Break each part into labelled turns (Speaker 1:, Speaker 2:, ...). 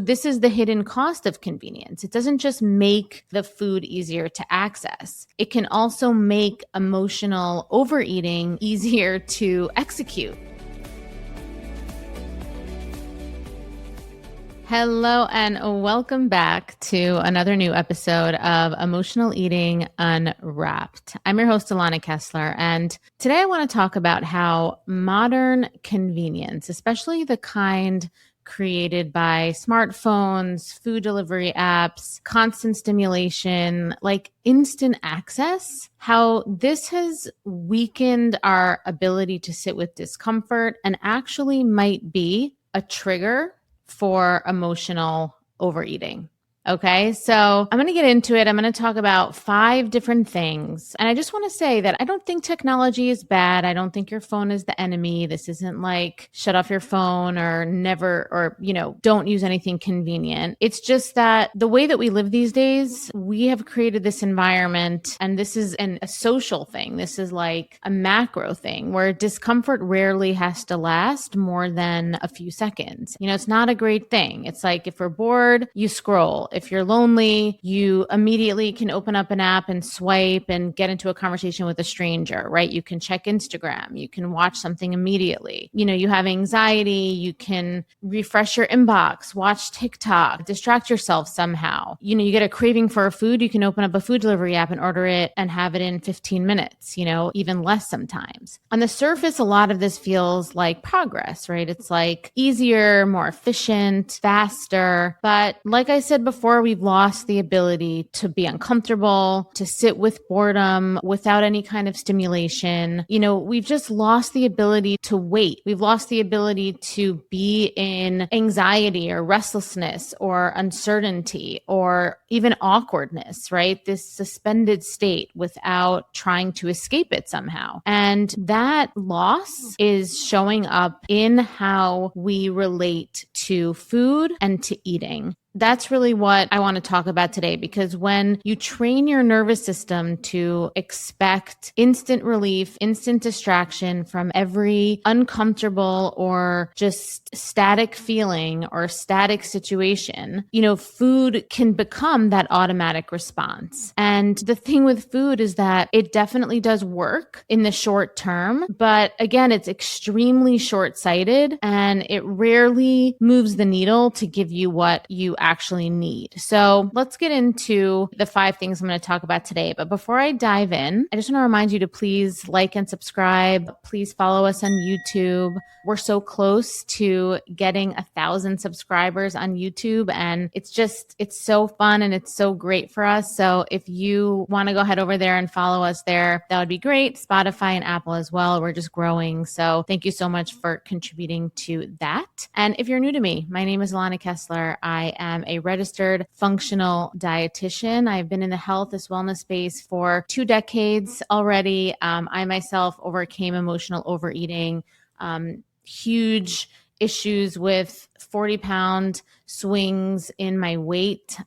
Speaker 1: This is the hidden cost of convenience. It doesn't just make the food easier to access. It can also make emotional overeating easier to execute. Hello and welcome back to another new episode of Emotional Eating Unwrapped. I'm your host, Alana Kessler, and today I want to talk about how modern convenience, especially the kind created by smartphones, food delivery apps, constant stimulation, like instant access, how this has weakened our ability to sit with discomfort and actually might be a trigger for emotional overeating. Okay, so I'm going to get into it. I'm going to talk about 5 different things. And I just want to say that I don't think technology is bad. I don't think your phone is the enemy. This isn't like shut off your phone or never, or, don't use anything convenient. It's just that the way that we live these days, we have created this environment, and this is a social thing. This is like a macro thing where discomfort rarely has to last more than a few seconds. It's not a great thing. It's like if we're bored, you scroll. If you're lonely, you immediately can open up an app and swipe and get into a conversation with a stranger, right? You can check Instagram. You can watch something immediately. You have anxiety. You can refresh your inbox, watch TikTok, distract yourself somehow. You get a craving for a food. You can open up a food delivery app and order it and have it in 15 minutes, even less sometimes. On the surface, a lot of this feels like progress, right? It's like easier, more efficient, faster. But like I said before, we've lost the ability to be uncomfortable, to sit with boredom without any kind of stimulation. We've just lost the ability to wait. We've lost the ability to be in anxiety or restlessness or uncertainty or even awkwardness, right? This suspended state without trying to escape it somehow. And that loss is showing up in how we relate to food and to eating. That's really what I want to talk about today, because when you train your nervous system to expect instant relief, instant distraction from every uncomfortable or just static feeling or static situation, food can become that automatic response. And the thing with food is that it definitely does work in the short term, but again, it's extremely short-sighted and it rarely moves the needle to give you what you actually need. So let's get into the 5 things I'm going to talk about today. But before I dive in, I just want to remind you to please like and subscribe. Please follow us on YouTube. We're so close to getting 1,000 subscribers on YouTube, and it's so fun and it's so great for us. So if you want to go head over there and follow us there, that would be great. Spotify and Apple as well. We're just growing. So thank you so much for contributing to that. And if you're new to me, my name is Alana Kessler. I am a registered functional dietitian. I've been in the health and wellness space for 2 decades already. I myself overcame emotional overeating, huge issues with 40-pound swings in my weight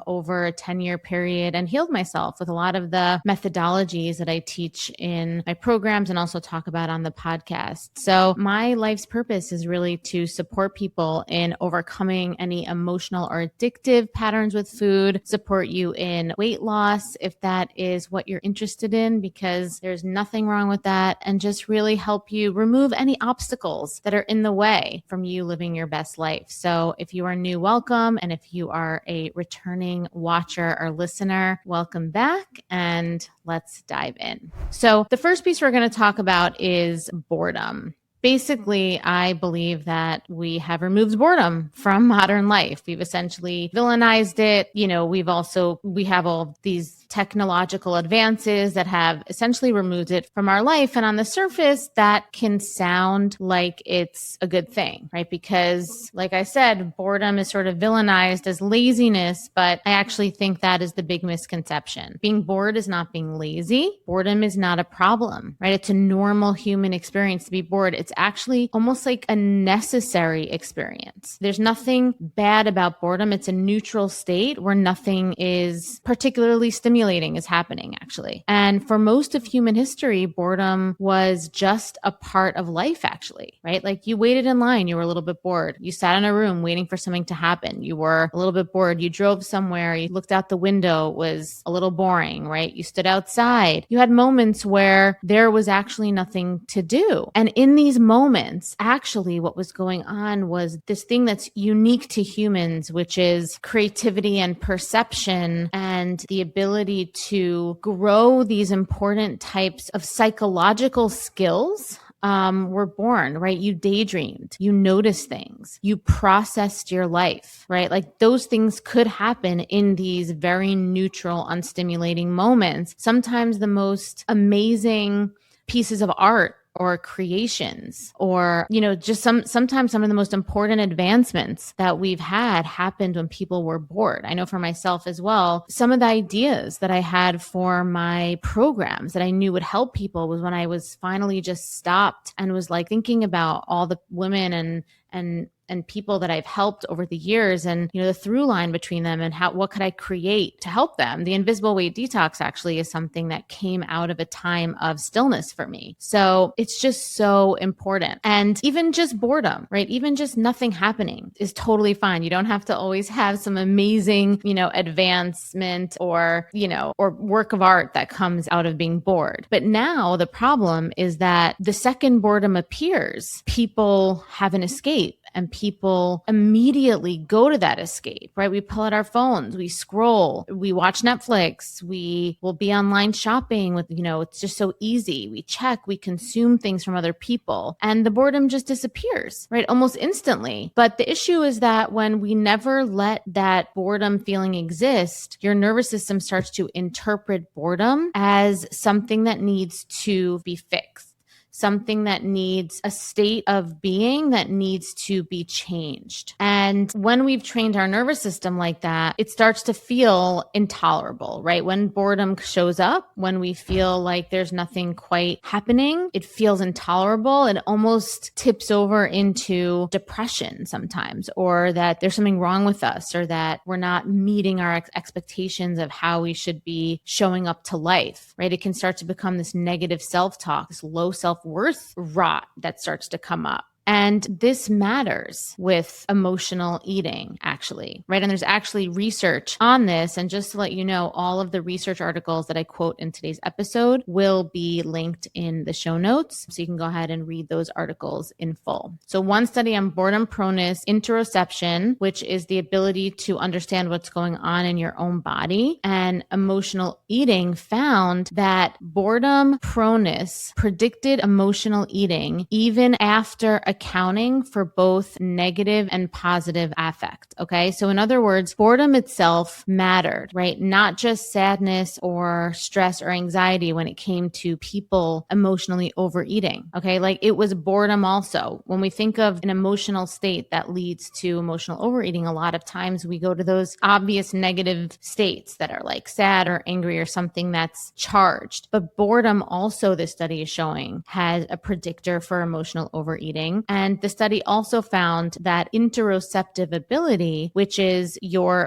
Speaker 1: over a 10-year period, and healed myself with a lot of the methodologies that I teach in my programs and also talk about on the podcast. So my life's purpose is really to support people in overcoming any emotional or addictive patterns with food, support you in weight loss if that is what you're interested in, because there's nothing wrong with that, and just really help you remove any obstacles that are in the way from you living your best life. So if you are new, welcome. And if you are a returning watcher or listener, welcome back, and let's dive in. So the first piece we're going to talk about is boredom. Basically, I believe that we have removed boredom from modern life. We've essentially villainized it. We have all these technological advances that have essentially removed it from our life. And on the surface, that can sound like it's a good thing, right? Because like I said, boredom is sort of villainized as laziness, but I actually think that is the big misconception. Being bored is not being lazy. Boredom is not a problem, right? It's a normal human experience to be bored. It's actually almost like a necessary experience. There's nothing bad about boredom. It's a neutral state where nothing is particularly stimulating stimulating is happening, actually. And for most of human history, boredom was just a part of life, actually, right? Like you waited in line, you were a little bit bored. You sat in a room waiting for something to happen. You were a little bit bored. You drove somewhere, you looked out the window, it was a little boring, right? You stood outside. You had moments where there was actually nothing to do. And in these moments, actually what was going on was this thing that's unique to humans, which is creativity and perception and the ability to grow these important types of psychological skills were born, right? You daydreamed, you noticed things, you processed your life, right? Like those things could happen in these very neutral, unstimulating moments. Sometimes the most amazing pieces of art or creations or, just sometimes some of the most important advancements that we've had happened when people were bored. I know for myself as well, some of the ideas that I had for my programs that I knew would help people was when I was finally just stopped and was like thinking about all the women and people that I've helped over the years and, the through line between them and what could I create to help them? The invisible weight detox actually is something that came out of a time of stillness for me. So it's just so important. And even just boredom, right? Even just nothing happening is totally fine. You don't have to always have some amazing, advancement or work of art that comes out of being bored. But now the problem is that the second boredom appears, people have an escape. And people immediately go to that escape, right? We pull out our phones, we scroll, we watch Netflix, we will be online shopping with, it's just so easy. We check, we consume things from other people, and the boredom just disappears, right? Almost instantly. But the issue is that when we never let that boredom feeling exist, your nervous system starts to interpret boredom as something that needs to be fixed. Something that needs a state of being that needs to be changed. And when we've trained our nervous system like that, it starts to feel intolerable, right? When boredom shows up, when we feel like there's nothing quite happening, it feels intolerable. It almost tips over into depression sometimes, or that there's something wrong with us, or that we're not meeting our expectations of how we should be showing up to life, right? It can start to become this negative self-talk, this low self-worth rot that starts to come up. And this matters with emotional eating, actually, right? And there's actually research on this. And just to let you know, all of the research articles that I quote in today's episode will be linked in the show notes. So you can go ahead and read those articles in full. So one study on boredom proneness interoception, which is the ability to understand what's going on in your own body, and emotional eating, found that boredom proneness predicted emotional eating even after accounting for both negative and positive affect. Okay. So in other words, boredom itself mattered, right? Not just sadness or stress or anxiety when it came to people emotionally overeating. Okay. Like it was boredom also. When we think of an emotional state that leads to emotional overeating, a lot of times we go to those obvious negative states that are like sad or angry or something that's charged. But boredom also, this study is showing, has a predictor for emotional overeating. And the study also found that interoceptive ability, which is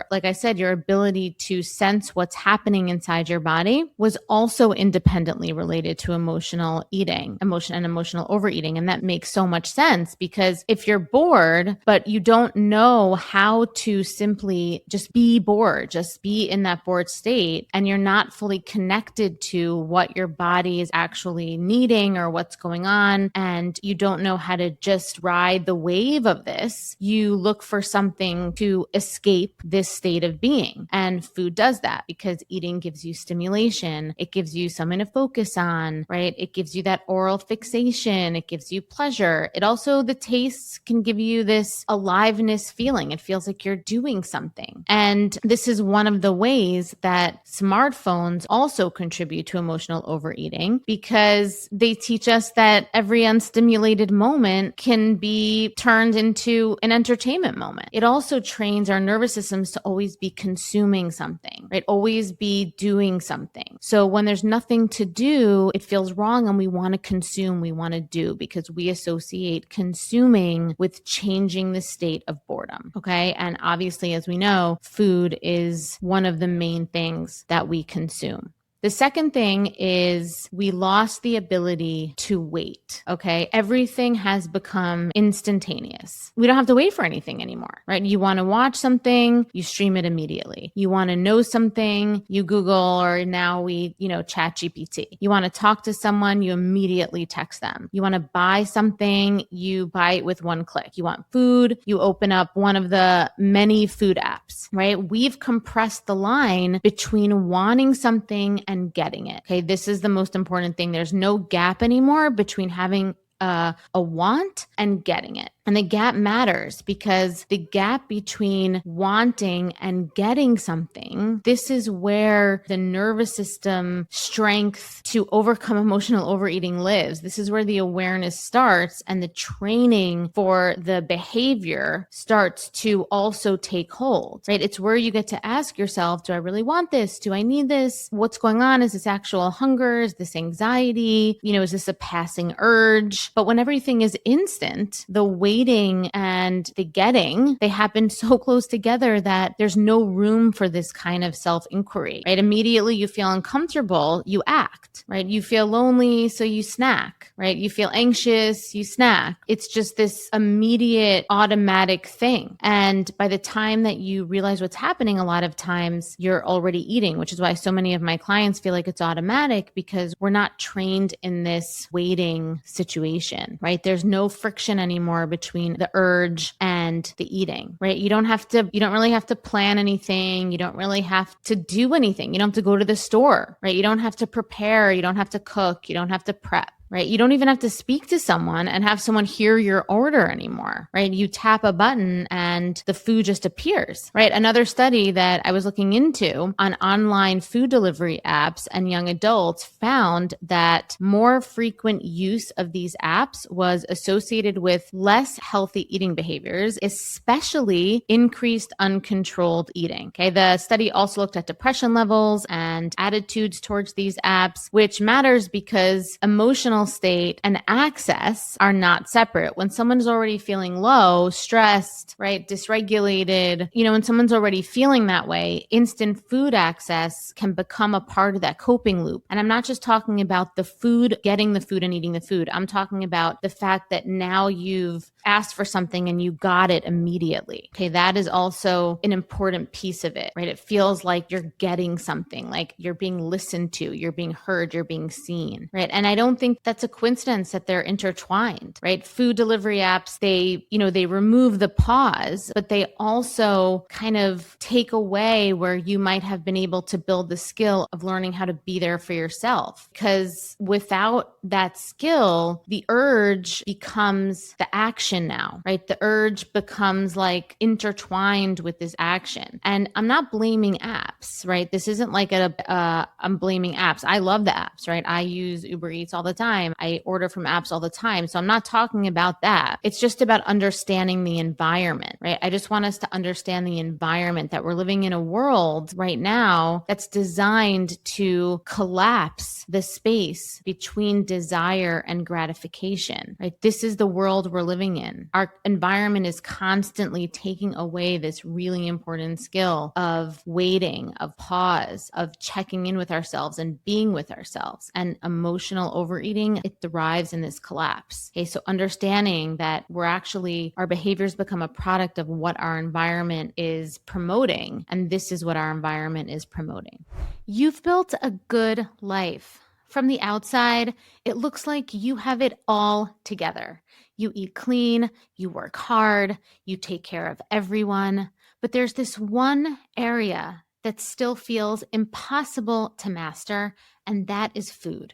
Speaker 1: like I said, your ability to sense what's happening inside your body, was also independently related to emotional eating, emotional overeating. And that makes so much sense, because if you're bored, but you don't know how to simply just be bored, just be in that bored state, and you're not fully connected to what your body is actually needing or what's going on, and you don't know how to just ride the wave of this, you look for something to escape this state of being. And food does that, because eating gives you stimulation. It gives you something to focus on, right? It gives you that oral fixation. It gives you pleasure. It also, the tastes can give you this aliveness feeling. It feels like you're doing something. And this is one of the ways that smartphones also contribute to emotional overeating, because they teach us that every unstimulated moment can be turned into an entertainment moment. It also trains our nervous systems to always be consuming something, right? Always be doing something. So when there's nothing to do, it feels wrong and we want to consume, we want to do, because we associate consuming with changing the state of boredom. Okay. And obviously, as we know, food is one of the main things that we consume. The second thing is we lost the ability to wait, okay? Everything has become instantaneous. We don't have to wait for anything anymore, right? You want to watch something, you stream it immediately. You want to know something, you Google, or now we, Chat GPT. You want to talk to someone, you immediately text them. You want to buy something, you buy it with one click. You want food, you open up one of the many food apps, right? We've compressed the line between wanting something and getting it. Okay. This is the most important thing. There's no gap anymore between having a want and getting it. And the gap matters because the gap between wanting and getting something, this is where the nervous system strength to overcome emotional overeating lives. This is where the awareness starts and the training for the behavior starts to also take hold, right? It's where you get to ask yourself, do I really want this? Do I need this? What's going on? Is this actual hunger? Is this anxiety? Is this a passing urge? But when everything is instant, the waiting and the getting, they happen so close together that there's no room for this kind of self-inquiry, right? Immediately you feel uncomfortable, you act, right? You feel lonely, so you snack, right? You feel anxious, you snack. It's just this immediate automatic thing. And by the time that you realize what's happening, a lot of times you're already eating, which is why so many of my clients feel like it's automatic because we're not trained in this waiting situation, right? There's no friction anymore between the urge and the eating, right? You don't really have to plan anything. You don't really have to do anything. You don't have to go to the store, right? You don't have to prepare. You don't have to cook. You don't have to prep. Right? You don't even have to speak to someone and have someone hear your order anymore, right? You tap a button and the food just appears, right? Another study that I was looking into on online food delivery apps and young adults found that more frequent use of these apps was associated with less healthy eating behaviors, especially increased uncontrolled eating. Okay. The study also looked at depression levels and attitudes towards these apps, which matters because emotional state and access are not separate. When someone's already feeling low, stressed, right, dysregulated, when someone's already feeling that way, instant food access can become a part of that coping loop. And I'm not just talking about the food, getting the food and eating the food. I'm talking about the fact that now you've asked for something and you got it immediately. Okay, that is also an important piece of it, right? It feels like you're getting something, like you're being listened to, you're being heard, you're being seen, right? And I don't think that's a coincidence that they're intertwined, right? Food delivery apps, they remove the pause, but they also kind of take away where you might have been able to build the skill of learning how to be there for yourself. Because without that skill, the urge becomes the action now, right? The urge becomes like intertwined with this action. And I'm not blaming apps, right? This isn't like I'm blaming apps. I love the apps, right? I use Uber Eats all the time. I order from apps all the time. So I'm not talking about that. It's just about understanding the environment, right? I just want us to understand the environment that we're living in a world right now that's designed to collapse the space between desire and gratification, right? This is the world we're living in. Our environment is constantly taking away this really important skill of waiting, of pause, of checking in with ourselves and being with ourselves. And emotional overeating, it thrives in this collapse. Okay, so understanding that our behaviors become a product of what our environment is promoting. And this is what our environment is promoting. You've built a good life. From the outside, it looks like you have it all together. You eat clean, you work hard, you take care of everyone. But there's this one area that still feels impossible to master, and that is food.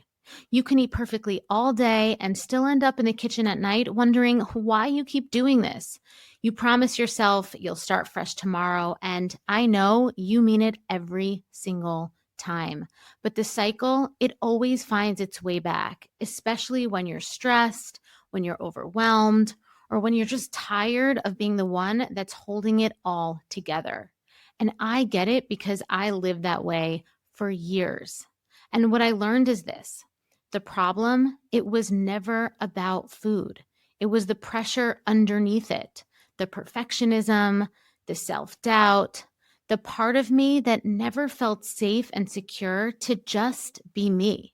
Speaker 1: You can eat perfectly all day and still end up in the kitchen at night wondering why you keep doing this. You promise yourself you'll start fresh tomorrow, and I know you mean it every single time. But the cycle, it always finds its way back, especially when you're stressed, when you're overwhelmed, or when you're just tired of being the one that's holding it all together. And I get it because I lived that way for years. And what I learned is this: the problem, it was never about food. It was the pressure underneath it, the perfectionism, the self-doubt, the part of me that never felt safe and secure to just be me.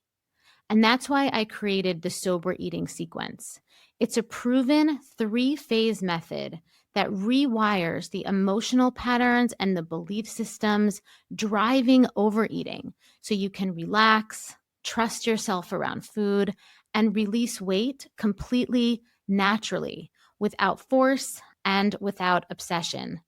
Speaker 1: And that's why I created the sober eating sequence. It's a proven 3-phase method that rewires the emotional patterns and the belief systems driving overeating so you can relax, trust yourself around food, and release weight completely naturally, without force and without obsession.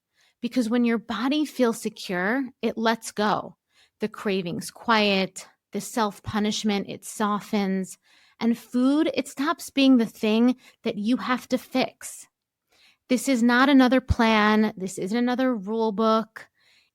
Speaker 1: Because when your body feels secure, it lets go. The cravings quiet, the self-punishment, it softens, and food, it stops being the thing that you have to fix. This is not another plan. This isn't another rule book.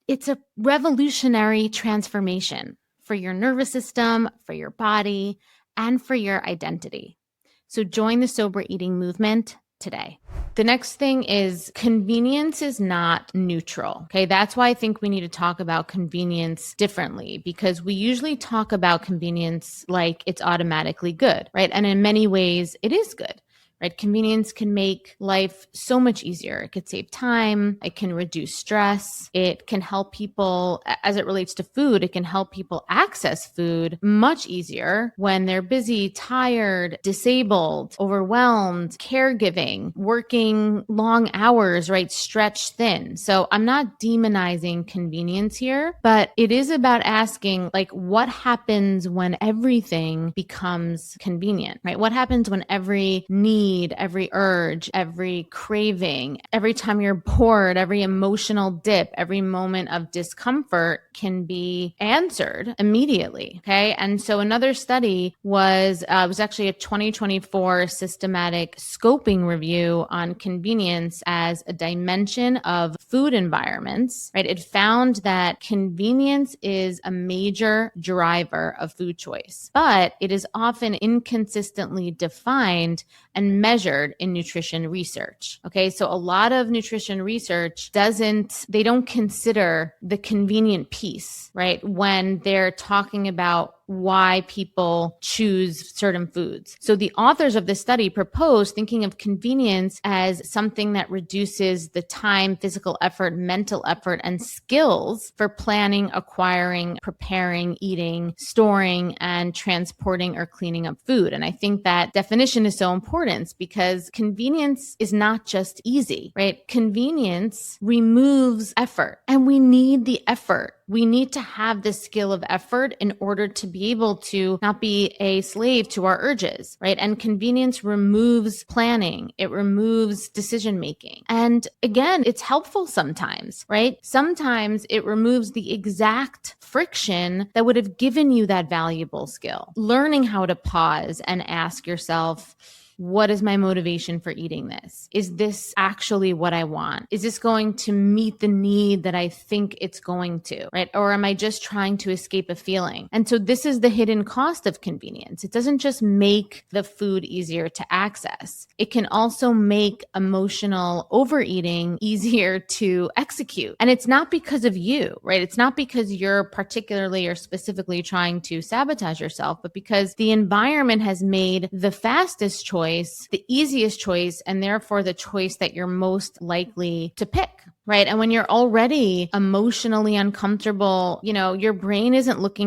Speaker 1: It's a revolutionary transformation for your nervous system, for your body, and for your identity. So join the sober eating movement today. The next thing is convenience is not neutral. Okay. That's why I think we need to talk about convenience differently, because we usually talk about convenience like it's automatically good, right? And in many ways it is good. Right? Convenience can make life so much easier. It could save time. It can reduce stress. It can help people, as it relates to food, it can help people access food much easier when they're busy, tired, disabled, overwhelmed, caregiving, working long hours, right? Stretched thin. So I'm not demonizing convenience here, but it is about asking, like, what happens when everything becomes convenient, right? What happens when every need, every urge, every craving, every time you're bored, every emotional dip, every moment of discomfort can be answered immediately. Okay. And so another study was actually a 2024 systematic scoping review on convenience as a dimension of food environments, right? It found that convenience is a major driver of food choice, but it is often inconsistently defined and measured in nutrition research. Okay. So a lot of nutrition research they don't consider the convenient piece, right? When they're talking about why people choose certain foods. So the authors of this study proposed thinking of convenience as something that reduces the time, physical effort, mental effort, and skills for planning, acquiring, preparing, eating, storing, and transporting or cleaning up food. And I think that definition is so important because convenience is not just easy, right? Convenience removes effort, and we need the effort. We need to have the skill of effort in order to be able to not be a slave to our urges, right? And convenience removes planning. It removes decision making. And again, it's helpful sometimes, right? Sometimes it removes the exact friction that would have given you that valuable skill. Learning how to pause and ask yourself, what is my motivation for eating this? Is this actually what I want? Is this going to meet the need that I think it's going to, right? Or am I just trying to escape a feeling? And so this is the hidden cost of convenience. It doesn't just make the food easier to access. It can also make emotional overeating easier to execute. And it's not because of you, right? It's not because you're particularly or specifically trying to sabotage yourself, but because the environment has made the fastest choice the easiest choice, and therefore the choice that you're most likely to pick, right? And when you're already emotionally uncomfortable, your brain isn't going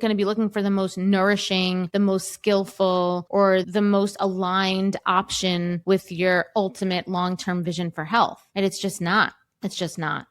Speaker 1: to be looking for the most nourishing, the most skillful, or the most aligned option with your ultimate long-term vision for health. And it's just not. It's just not.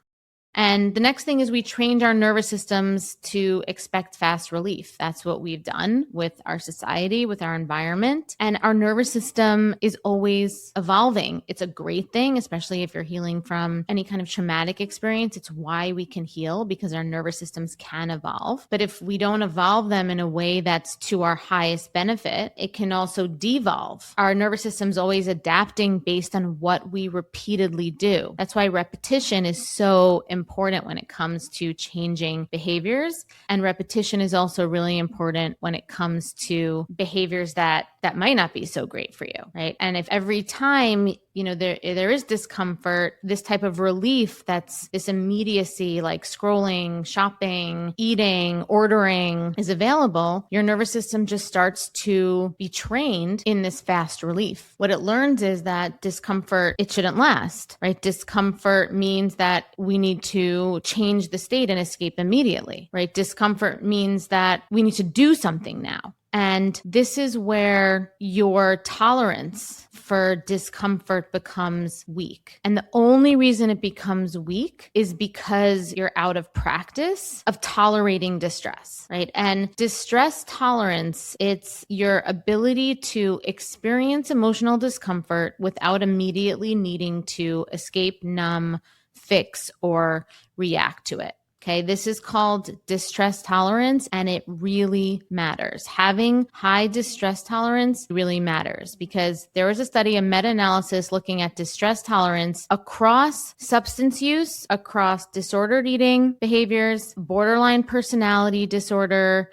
Speaker 1: And the next thing is we trained our nervous systems to expect fast relief. That's what we've done with our society, with our environment. And our nervous system is always evolving. It's a great thing, especially if you're healing from any kind of traumatic experience. It's why we can heal, because our nervous systems can evolve. But if we don't evolve them in a way that's to our highest benefit, it can also devolve. Our nervous system's always adapting based on what we repeatedly do. That's why repetition is so important important when it comes to changing behaviors. And repetition is also really important when it comes to behaviors that might not be so great for you, right? And if every time, there is discomfort, this type of relief, that's this immediacy, like scrolling, shopping, eating, ordering, is available, your nervous system just starts to be trained in this fast relief. What it learns is that discomfort, it shouldn't last, right? Discomfort means that we need to change the state and escape immediately, right? Discomfort means that we need to do something now. And this is where your tolerance for discomfort becomes weak. And the only reason it becomes weak is because you're out of practice of tolerating distress, right? And distress tolerance, it's your ability to experience emotional discomfort without immediately needing to escape, numb, fix, or react to it. Okay, this is called distress tolerance, and it really matters. Having high distress tolerance really matters because there was a study, a meta-analysis looking at distress tolerance across substance use, across disordered eating behaviors, borderline personality disorder,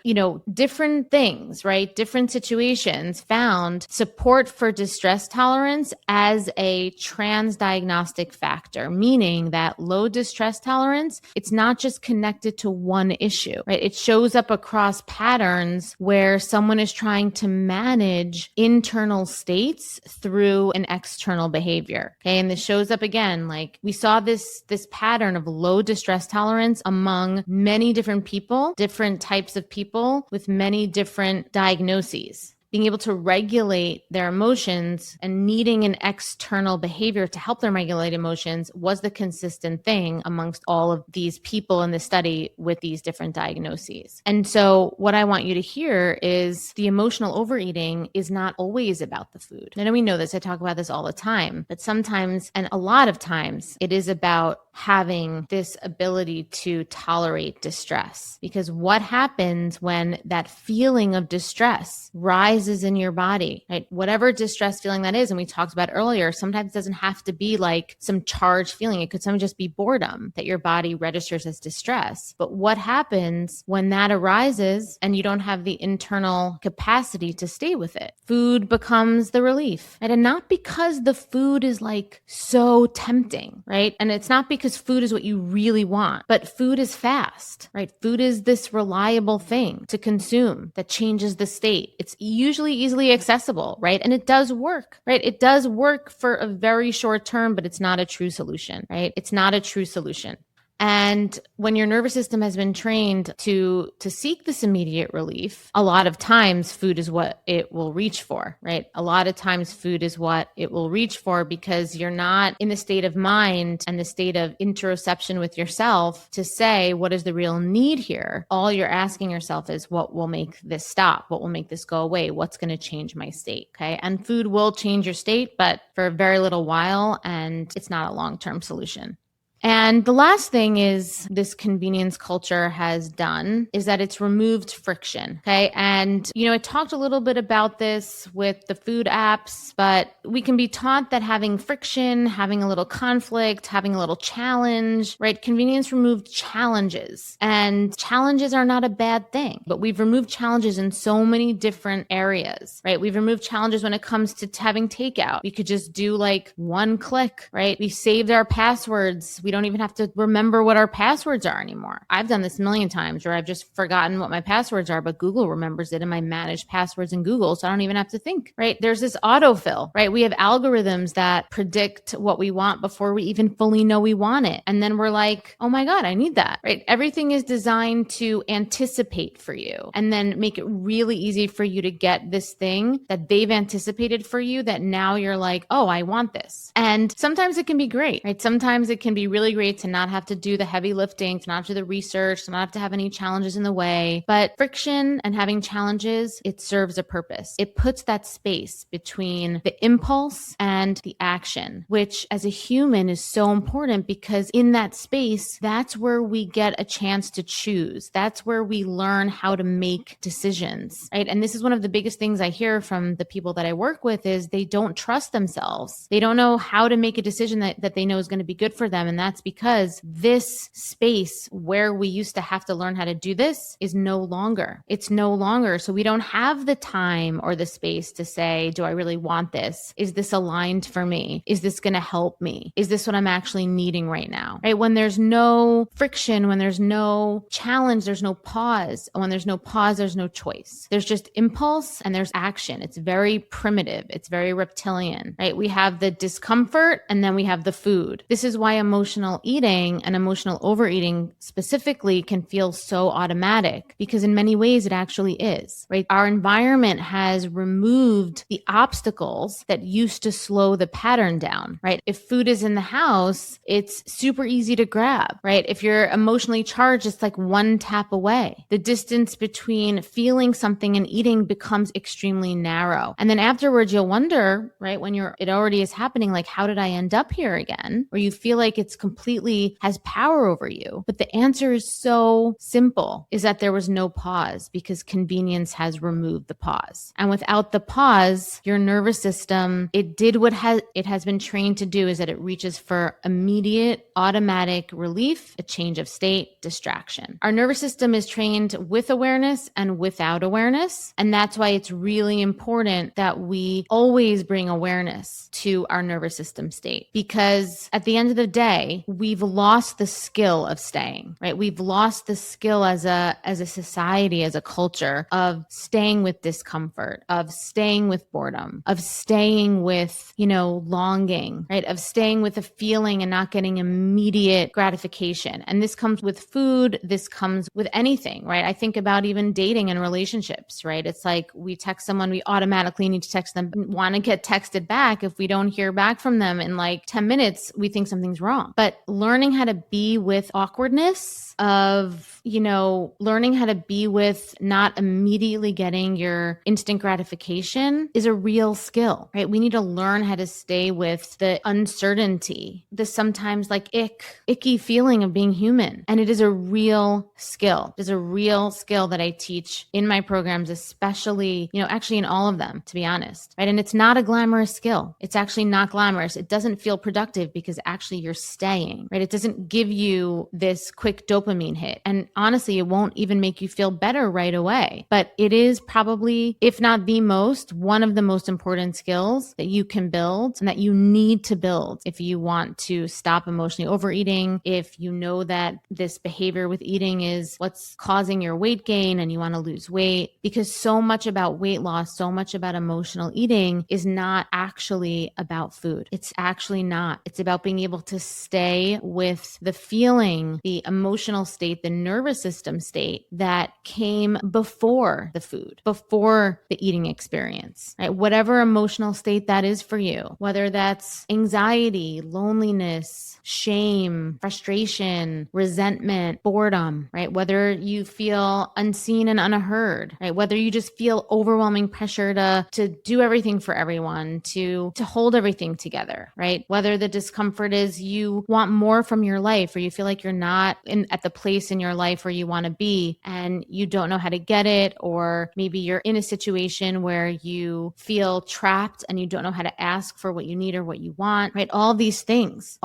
Speaker 1: different things, right? Different situations found support for distress tolerance as a transdiagnostic factor, meaning that low distress tolerance, it's not just connected to one issue, right? It shows up across patterns where someone is trying to manage internal states through an external behavior. Okay. And this shows up again, like we saw this pattern of low distress tolerance among many different people, different types of people with many different diagnoses. Being able to regulate their emotions and needing an external behavior to help them regulate emotions was the consistent thing amongst all of these people in the study with these different diagnoses. And so what I want you to hear is the emotional overeating is not always about the food. I know we know this. I talk about this all the time, but sometimes, and a lot of times, it is about having this ability to tolerate distress. Because what happens when that feeling of distress rises in your body, right? Whatever distress feeling that is, and we talked about earlier, sometimes it doesn't have to be like some charged feeling. It could sometimes just be boredom that your body registers as distress. But what happens when that arises and you don't have the internal capacity to stay with it? Food becomes the relief, right? And not because the food is like so tempting, right? And it's not because food is what you really want, but food is fast, right? Food is this reliable thing to consume that changes the state. It's usually easily accessible, right? And it does work, right? It does work for a very short term, but it's not a true solution, right? It's not a true solution. And when your nervous system has been trained to seek this immediate relief, a lot of times food is what it will reach for, right? A lot of times food is what it will reach for because you're not in the state of mind and the state of interoception with yourself to say, what is the real need here? All you're asking yourself is, what will make this stop? What will make this go away? What's going to change my state? Okay. And food will change your state, but for a very little while, and it's not a long-term solution. And the last thing is this convenience culture has done is that it's removed friction. Okay. And, I talked a little bit about this with the food apps, but we can be taught that having friction, having a little conflict, having a little challenge, right? Convenience removed challenges, and challenges are not a bad thing, but we've removed challenges in so many different areas, right? We've removed challenges when it comes to having takeout. We could just do like one click, right? We saved our passwords. We don't even have to remember what our passwords are anymore. I've done this a million times where I've just forgotten what my passwords are, but Google remembers it in my managed passwords in Google. So I don't even have to think, right? There's this autofill, right? We have algorithms that predict what we want before we even fully know we want it. And then we're like, oh my God, I need that, right? Everything is designed to anticipate for you and then make it really easy for you to get this thing that they've anticipated for you that now you're like, oh, I want this. And sometimes it can be great, right? Sometimes it can be really great to not have to do the heavy lifting, to not have to do the research, to not have to have any challenges in the way. But friction and having challenges, it serves a purpose. It puts that space between the impulse and the action, which as a human is so important because in that space, that's where we get a chance to choose. That's where we learn how to make decisions, right? And this is one of the biggest things I hear from the people that I work with is they don't trust themselves. They don't know how to make a decision that they know is going to be good for them. And that's because this space where we used to have to learn how to do this is no longer. It's no longer. So we don't have the time or the space to say, do I really want this? Is this aligned for me? Is this going to help me? Is this what I'm actually needing right now? Right? When there's no friction, when there's no challenge, there's no pause. When there's no pause, there's no choice. There's just impulse and there's action. It's very primitive. It's very reptilian, right? We have the discomfort and then we have the food. This is why emotional eating and emotional overeating specifically can feel so automatic, because in many ways it actually is, right? Our environment has removed the obstacles that used to slow the pattern down, right? If food is in the house, it's super easy to grab, right? If you're emotionally charged, it's like one tap away. The distance between feeling something and eating becomes extremely narrow. And then afterwards, you'll wonder, right, when it already is happening, like, how did I end up here again? Or you feel like it's completely has power over you. But the answer is so simple, is that there was no pause, because convenience has removed the pause. And without the pause, your nervous system, it did what it has been trained to do, is that it reaches for immediate automatic relief, a change of state, distraction. Our nervous system is trained with awareness and without awareness. And that's why it's really important that we always bring awareness to our nervous system state, because at the end of the day, we've lost the skill of staying, right? We've lost the skill as a society, as a culture, of staying with discomfort, of staying with boredom, of staying with, longing, right? Of staying with a feeling and not getting immediate gratification. And this comes with food. This comes with anything, right? I think about even dating and relationships, right? It's like we text someone, we automatically need to text them, want to get texted back. If we don't hear back from them in like 10 minutes, we think something's wrong. But learning how to be with awkwardness, of, learning how to be with not immediately getting your instant gratification is a real skill, right? We need to learn how to stay with the uncertainty, the sometimes like icky feeling of being human. And it is a real skill. It is a real skill that I teach in my programs, especially, actually in all of them, to be honest, right? And it's not a glamorous skill. It's actually not glamorous. It doesn't feel productive because actually you're staying, right? It doesn't give you this quick dopamine hit. And honestly, it won't even make you feel better right away. But it is probably, if not the most, one of the most important skills that you can build and that you need to build if you want to stop emotionally overeating, if you know that this behavior with eating is what's causing your weight gain and you want to lose weight. Because so much about weight loss, so much about emotional eating is not actually about food. It's actually not. It's about being able to stay with the feeling, the emotional state, the nervous system state that came before the food, before the eating experience, right? Whatever emotional state that is for you, whether that's anxiety, loneliness, shame, frustration, resentment, boredom, right? Whether you feel unseen and unheard, right? Whether you just feel overwhelming pressure to do everything for everyone, to hold everything together, right? Whether the discomfort is you want more from your life, or you feel like you're not at the place in your life where you want to be and you don't know how to get it, or maybe you're in a situation where you feel trapped and you don't know how to ask for what you need or what you want, right? All of these things,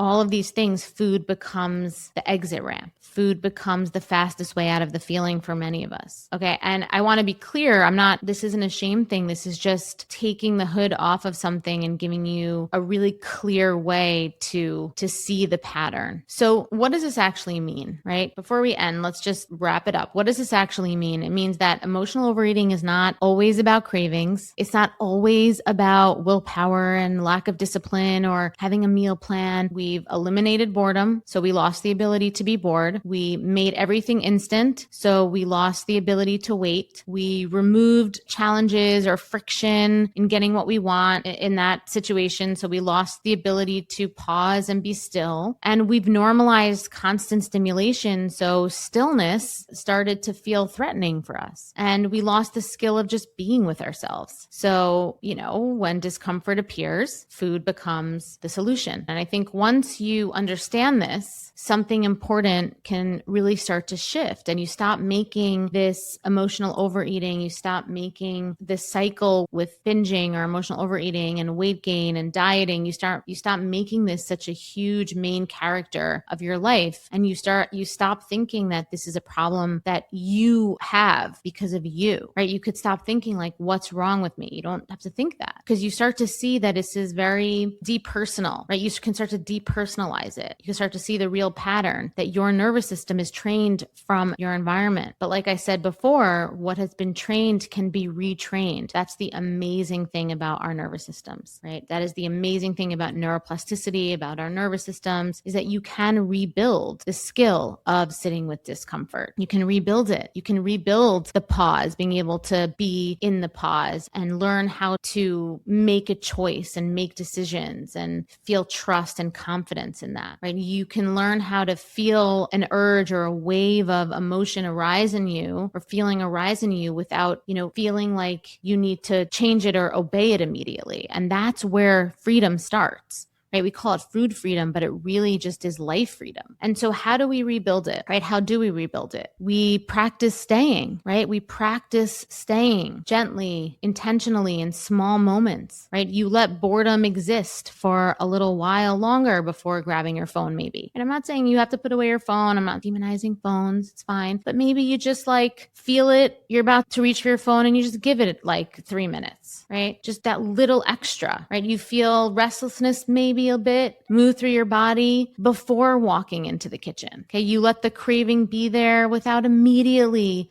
Speaker 1: food becomes the exit ramp. Food becomes the fastest way out of the feeling for many of us. Okay. And I want to be clear. This isn't a shame thing. This is just taking the hood off of something and giving you a really clear way to see the pattern. So what does this actually mean, right? Before we end, let's just wrap it up. What does this actually mean? It means that emotional overeating is not always about cravings. It's not always about willpower and lack of discipline or having a meal plan. We've eliminated boredom, so we lost the ability to be bored. We made everything instant, so we lost the ability to wait. We removed challenges or friction in getting what we want in that situation, so we lost the ability to pause and be still. And we've normalized constant stimulation, so stillness started to feel threatening for us. And we lost the skill of just being with ourselves. So, when discomfort appears, food becomes the solution. And I think once you understand this, something important can really start to shift, and you stop making this emotional overeating. You stop making this cycle with binging or emotional overeating and weight gain and dieting. You stop making this such a huge main character of your life. And you stop thinking that this is a problem that you have because of you, right? You could stop thinking like, what's wrong with me? You don't have to think that, because you start to see that this is very depersonal, right? You can start to depersonalize it. You can start to see the real pattern that your nervous system is trained from your environment. But like I said before, what has been trained can be retrained. That's the amazing thing about our nervous systems, right? That is the amazing thing about neuroplasticity, about our nervous systems, is that you can rebuild the skill of sitting with discomfort. You can rebuild it. You can rebuild the pause, being able to be in the pause and learn how to make a choice and make decisions and feel trust and confidence in that, right? You can learn how to feel an urge or a wave of emotion arise in you, or feeling arise in you, without, feeling like you need to change it or obey it immediately. And that's where freedom starts. Right? We call it food freedom, but it really just is life freedom. And so how do we rebuild it, right? How do we rebuild it? We practice staying, right? We practice staying gently, intentionally, in small moments, right? You let boredom exist for a little while longer before grabbing your phone, maybe. And I'm not saying you have to put away your phone. I'm not demonizing phones. It's fine. But maybe you just feel it. You're about to reach for your phone and you just give it 3 minutes, right? Just that little extra, right? You feel restlessness, maybe a bit, move through your body before walking into the kitchen. Okay. You let the craving be there without immediately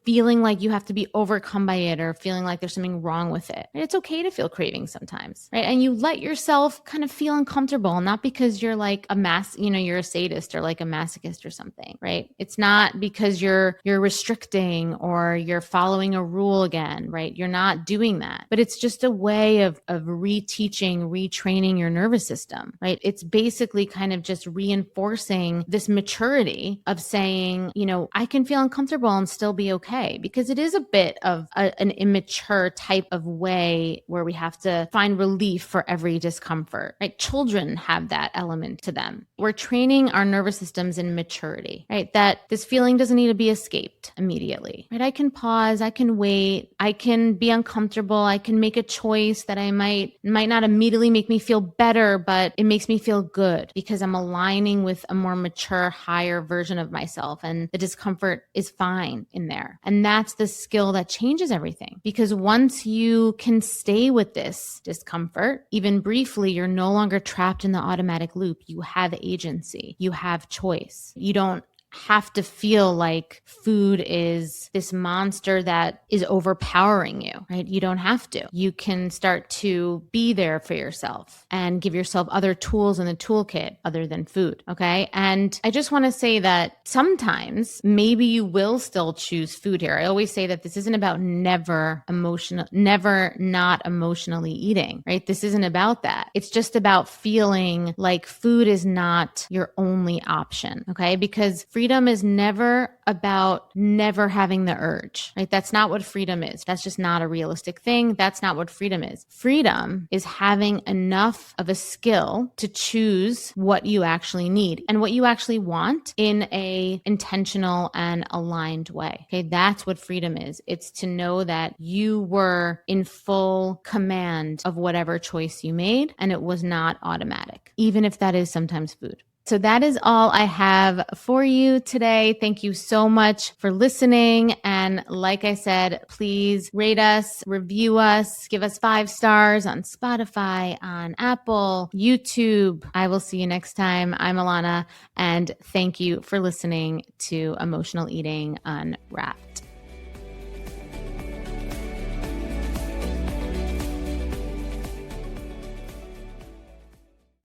Speaker 1: feeling like you have to be overcome by it or feeling like there's something wrong with it. And it's okay to feel cravings sometimes, right? And you let yourself kind of feel uncomfortable, not because you're you're a sadist or like a masochist or something, right? It's not because you're restricting or you're following a rule again, right? You're not doing that, but it's just a way of reteaching, retraining your nervous system, right? It's basically kind of just reinforcing this maturity of saying, I can feel uncomfortable and still be okay. Because it is a bit of an immature type of way where we have to find relief for every discomfort, right? Children have that element to them. We're training our nervous systems in maturity, right? That this feeling doesn't need to be escaped immediately, right? I can pause, I can wait, I can be uncomfortable, I can make a choice that I might not immediately make me feel better, but it makes me feel good because I'm aligning with a more mature, higher version of myself, and the discomfort is fine in there. And that's the skill that changes everything. Because once you can stay with this discomfort, even briefly, you're no longer trapped in the automatic loop. You have agency. You have choice. You don't have to feel like food is this monster that is overpowering you, right? You don't have to. You can start to be there for yourself and give yourself other tools in the toolkit other than food, okay? And I just want to say that sometimes maybe you will still choose food here. I always say that this isn't about never not emotionally eating, right? This isn't about that. It's just about feeling like food is not your only option, okay? Because freedom is never about never having the urge, right? That's not what freedom is. That's just not a realistic thing. That's not what freedom is. Freedom is having enough of a skill to choose what you actually need and what you actually want in a intentional and aligned way. Okay. That's what freedom is. It's to know that you were in full command of whatever choice you made, and it was not automatic, even if that is sometimes food. So that is all I have for you today. Thank you so much for listening. And like I said, please rate us, review us, give us 5 stars on Spotify, on Apple, YouTube. I will see you next time. I'm Alana, and thank you for listening to Emotional Eating Unwrapped.